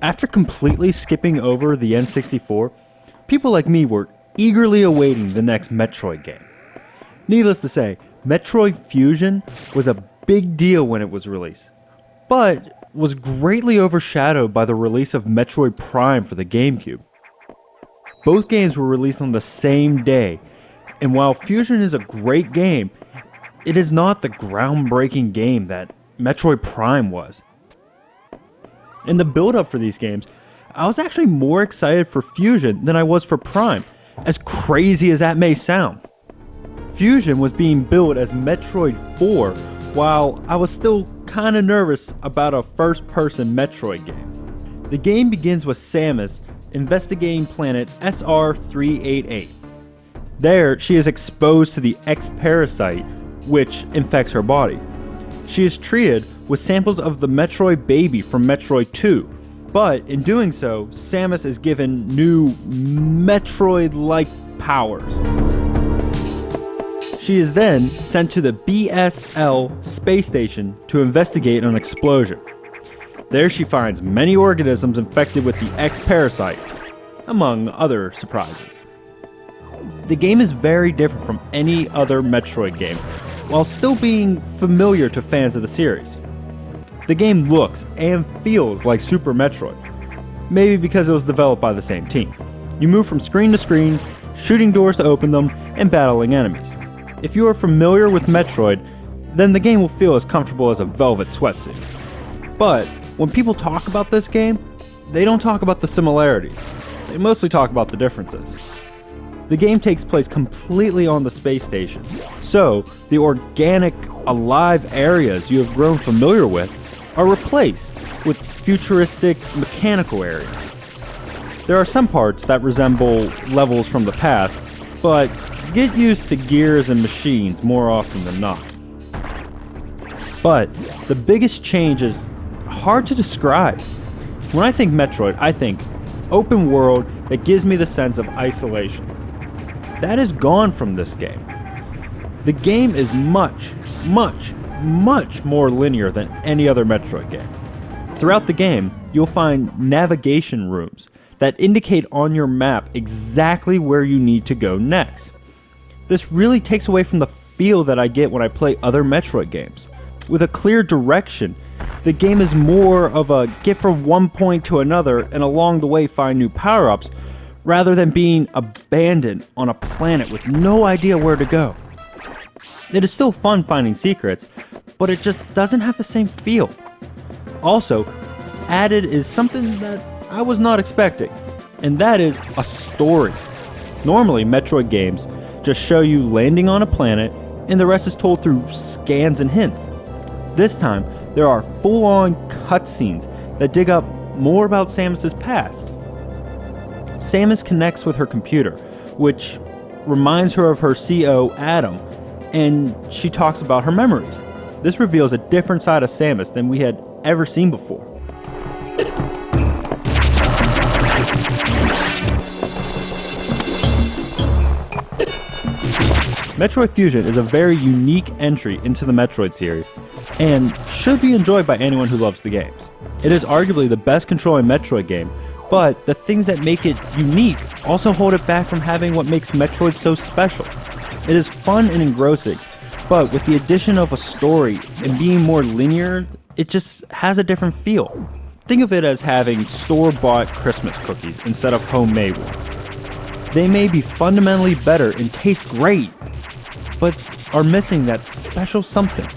After completely skipping over the N64, people like me were eagerly awaiting the next Metroid game. Needless to say, Metroid Fusion was a big deal when it was released, but was greatly overshadowed by the release of Metroid Prime for the GameCube. Both games were released on the same day, and while Fusion is a great game, it is not the groundbreaking game that Metroid Prime was. In the build-up for these games, I was actually more excited for Fusion than I was for Prime, as crazy as that may sound. Fusion was being billed as Metroid 4, while I was still kinda nervous about a first-person Metroid game. The game begins with Samus investigating planet SR-388. There, she is exposed to the X-Parasite, which infects her body. She is treated with samples of the Metroid baby from Metroid 2, but in doing so, Samus is given new Metroid-like powers. She is then sent to the BSL space station to investigate an explosion. There she finds many organisms infected with the X-Parasite, among other surprises. The game is very different from any other Metroid game, while still being familiar to fans of the series. The game looks and feels like Super Metroid, maybe because it was developed by the same team. You move from screen to screen, shooting doors to open them, and battling enemies. If you are familiar with Metroid, then the game will feel as comfortable as a velvet sweatsuit. But when people talk about this game, they don't talk about the similarities. They mostly talk about the differences. The game takes place completely on the space station, so the organic, alive areas you have grown familiar with are replaced with futuristic, mechanical areas. There are some parts that resemble levels from the past, but get used to gears and machines more often than not. But the biggest change is hard to describe. When I think Metroid, I think open world that gives me the sense of isolation. That is gone from this game. The game is much more linear than any other Metroid game. Throughout the game, you'll find navigation rooms that indicate on your map exactly where you need to go next. This really takes away from the feel that I get when I play other Metroid games. With a clear direction, the game is more of a get from one point to another and along the way find new power-ups, rather than being abandoned on a planet with no idea where to go. It is still fun finding secrets, but it just doesn't have the same feel. Also, added is something that I was not expecting, and that is a story. Normally, Metroid games just show you landing on a planet, and the rest is told through scans and hints. This time, there are full-on cutscenes that dig up more about Samus's past. Samus connects with her computer, which reminds her of her CO, Adam, and she talks about her memories. This reveals a different side of Samus than we had ever seen before. Metroid Fusion is a very unique entry into the Metroid series, and should be enjoyed by anyone who loves the games. It is arguably the best controlling Metroid game, but the things that make it unique also hold it back from having what makes Metroid so special. It is fun and engrossing, but with the addition of a story and being more linear, it just has a different feel. Think of it as having store-bought Christmas cookies instead of homemade ones. They may be fundamentally better and taste great, but are missing that special something.